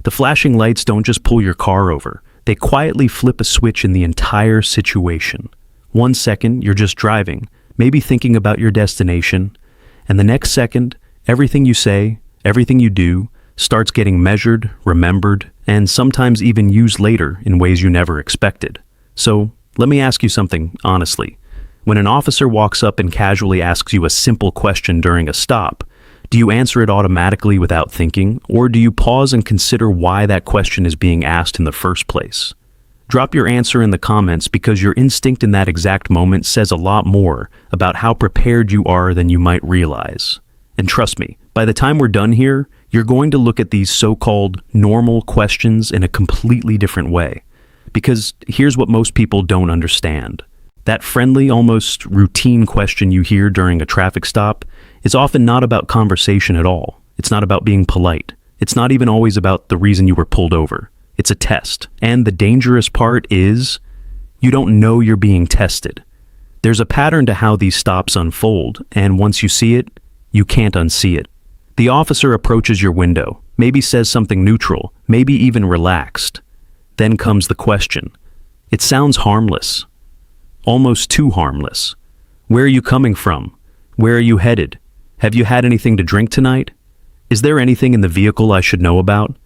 The flashing lights don't just pull your car over. They quietly flip a switch in the entire situation. 1 second, you're just driving, maybe thinking about your destination, and the next second, everything you say, everything you do, starts getting measured, remembered, and sometimes even used later in ways you never expected. So, let me ask you something, honestly. When an officer walks up and casually asks you a simple question during a stop, do you answer it automatically without thinking, or do you pause and consider why that question is being asked in the first place? Drop your answer in the comments, because your instinct in that exact moment says a lot more about how prepared you are than you might realize. And trust me, by the time we're done here, you're going to look at these so-called normal questions in a completely different way. Because here's what most people don't understand. That friendly, almost routine question you hear during a traffic stop is often not about conversation at all. It's not about being polite. It's not even always about the reason you were pulled over. It's a test. And the dangerous part is, you don't know you're being tested. There's a pattern to how these stops unfold, and once you see it, you can't unsee it. The officer approaches your window, maybe says something neutral, maybe even relaxed. Then comes the question. It sounds harmless. Almost too harmless. Where are you coming from? Where are you headed? Have you had anything to drink tonight? Is there anything in the vehicle I should know about?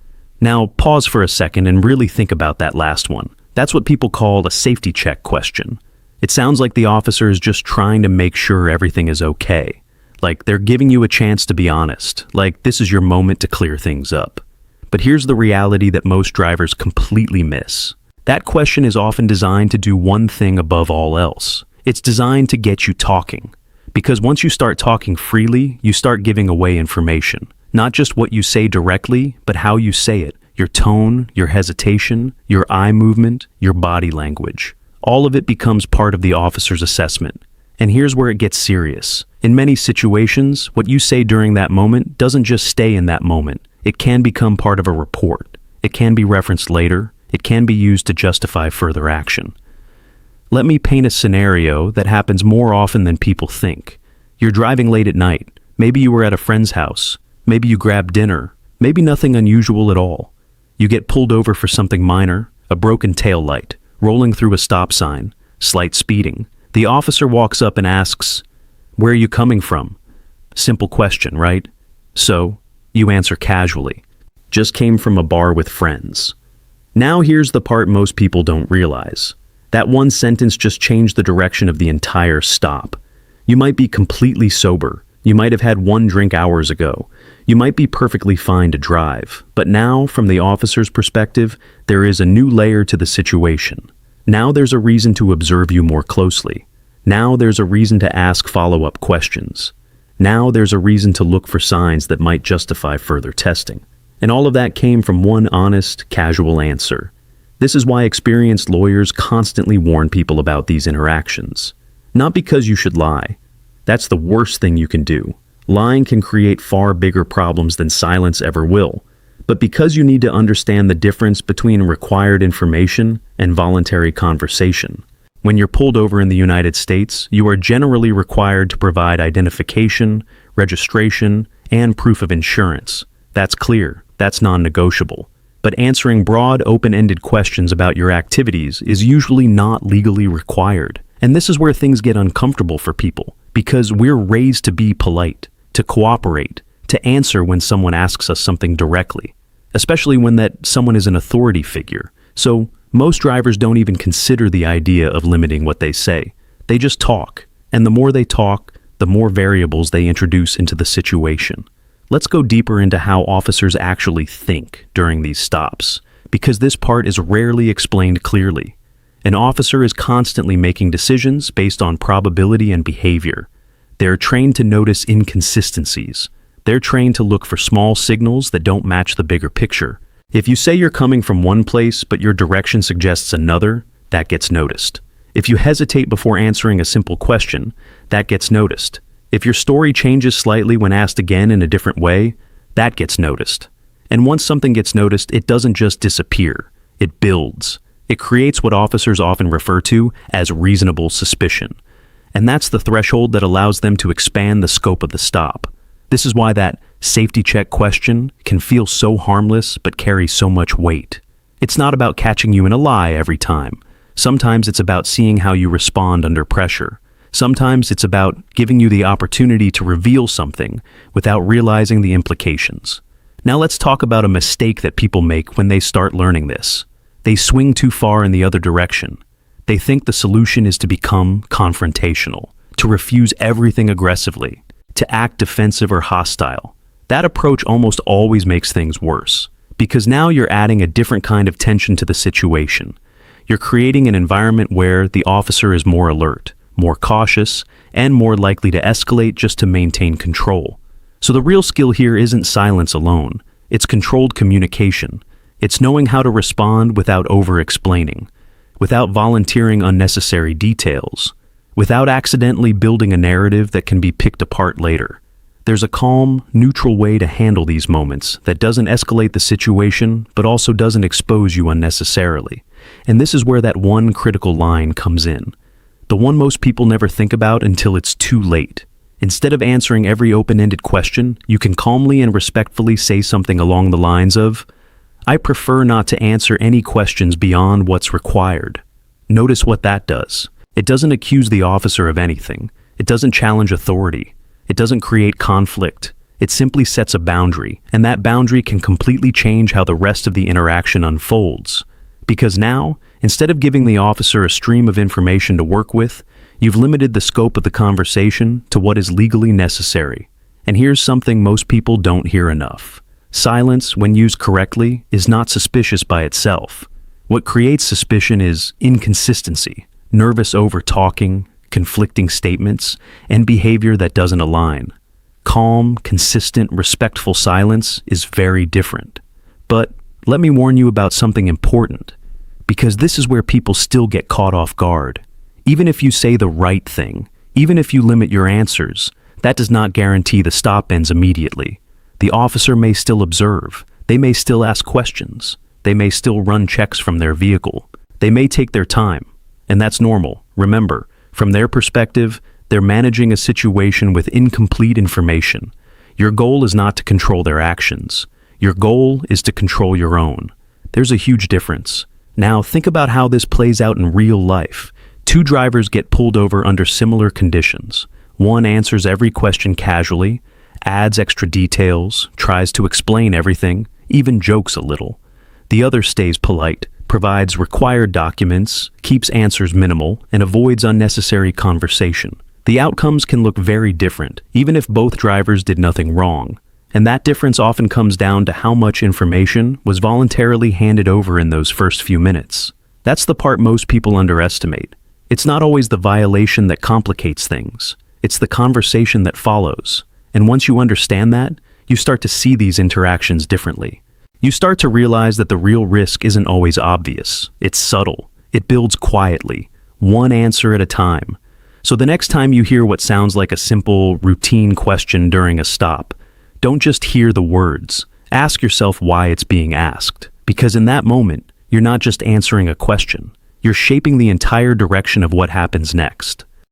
Now, pause for a second and really think about that last one. That's what people call a safety check question. It sounds like the officer is just trying to make sure everything is okay. Like they're giving you a chance to be honest. Like this is your moment to clear things up. But here's the reality that most drivers completely miss. That question is often designed to do one thing above all else. It's designed to get you talking. Because once you start talking freely, you start giving away information. Not just what you say directly, but how you say it. Your tone, your hesitation, your eye movement, your body language. All of it becomes part of the officer's assessment. And here's where it gets serious. In many situations, what you say during that moment doesn't just stay in that moment. It can become part of a report. It can be referenced later. It can be used to justify further action. Let me paint a scenario that happens more often than people think. You're driving late at night. Maybe you were at a friend's house. Maybe you grabbed dinner. Maybe nothing unusual at all. You get pulled over for something minor, a broken tail light, rolling through a stop sign, slight speeding. The officer walks up and asks, "Where are you coming from?" Simple question, right? So, you answer casually. Just came from a bar with friends. Now here's the part most people don't realize. That one sentence just changed the direction of the entire stop. You might be completely sober. You might have had one drink hours ago. You might be perfectly fine to drive. But now, from the officer's perspective, there is a new layer to the situation. Now there's a reason to observe you more closely. Now there's a reason to ask follow-up questions. Now there's a reason to look for signs that might justify further testing. And all of that came from one honest, casual answer. This is why experienced lawyers constantly warn people about these interactions. Not because you should lie. That's the worst thing you can do. Lying can create far bigger problems than silence ever will. But because you need to understand the difference between required information and voluntary conversation. When you're pulled over in the United States, you are generally required to provide identification, registration, and proof of insurance. That's clear. That's non-negotiable. But answering broad, open-ended questions about your activities is usually not legally required. And this is where things get uncomfortable for people, because we're raised to be polite, to cooperate, to answer when someone asks us something directly, especially when that someone is an authority figure. So most drivers don't even consider the idea of limiting what they say. They just talk, and the more they talk, the more variables they introduce into the situation. Let's go deeper into how officers actually think during these stops, because this part is rarely explained clearly. An officer is constantly making decisions based on probability and behavior. They're trained to notice inconsistencies. They're trained to look for small signals that don't match the bigger picture. If you say you're coming from one place but your direction suggests another, that gets noticed. If you hesitate before answering a simple question, that gets noticed. If your story changes slightly when asked again in a different way, that gets noticed. And once something gets noticed, it doesn't just disappear. It builds. It creates what officers often refer to as reasonable suspicion. And that's the threshold that allows them to expand the scope of the stop. This is why that safety check question can feel so harmless but carry so much weight. It's not about catching you in a lie every time. Sometimes it's about seeing how you respond under pressure. Sometimes it's about giving you the opportunity to reveal something without realizing the implications. Now let's talk about a mistake that people make when they start learning this. They swing too far in the other direction. They think the solution is to become confrontational, to refuse everything aggressively, to act defensive or hostile. That approach almost always makes things worse, because now you're adding a different kind of tension to the situation. You're creating an environment where the officer is more alert, more cautious, and more likely to escalate just to maintain control. So the real skill here isn't silence alone. It's controlled communication. It's knowing how to respond without over-explaining, without volunteering unnecessary details, without accidentally building a narrative that can be picked apart later. There's a calm, neutral way to handle these moments that doesn't escalate the situation, but also doesn't expose you unnecessarily. And this is where that one critical line comes in. The one most people never think about until it's too late. Instead of answering every open-ended question, you can calmly and respectfully say something along the lines of, "I prefer not to answer any questions beyond what's required." Notice what that does. It doesn't accuse the officer of anything. It doesn't challenge authority. It doesn't create conflict. It simply sets a boundary, and that boundary can completely change how the rest of the interaction unfolds. Because now, instead of giving the officer a stream of information to work with, you've limited the scope of the conversation to what is legally necessary. And here's something most people don't hear enough. Silence, when used correctly, is not suspicious by itself. What creates suspicion is inconsistency, nervous over-talking, conflicting statements, and behavior that doesn't align. Calm, consistent, respectful silence is very different. But let me warn you about something important, because this is where people still get caught off guard. Even if you say the right thing, even if you limit your answers, that does not guarantee the stop ends immediately. The officer may still observe. They may still ask questions. They may still run checks from their vehicle. They may take their time, and that's normal. Remember, from their perspective, they're managing a situation with incomplete information. Your goal is not to control their actions. Your goal is to control your own. There's a huge difference. Now, think about how this plays out in real life. Two drivers get pulled over under similar conditions. One answers every question casually, adds extra details, tries to explain everything, even jokes a little. The other stays polite, provides required documents, keeps answers minimal, and avoids unnecessary conversation. The outcomes can look very different, even if both drivers did nothing wrong. And that difference often comes down to how much information was voluntarily handed over in those first few minutes. That's the part most people underestimate. It's not always the violation that complicates things. It's the conversation that follows. And once you understand that, you start to see these interactions differently. You start to realize that the real risk isn't always obvious. It's subtle. It builds quietly, one answer at a time. So the next time you hear what sounds like a simple, routine question during a stop, don't just hear the words. Ask yourself why it's being asked. Because in that moment, you're not just answering a question. You're shaping the entire direction of what happens next.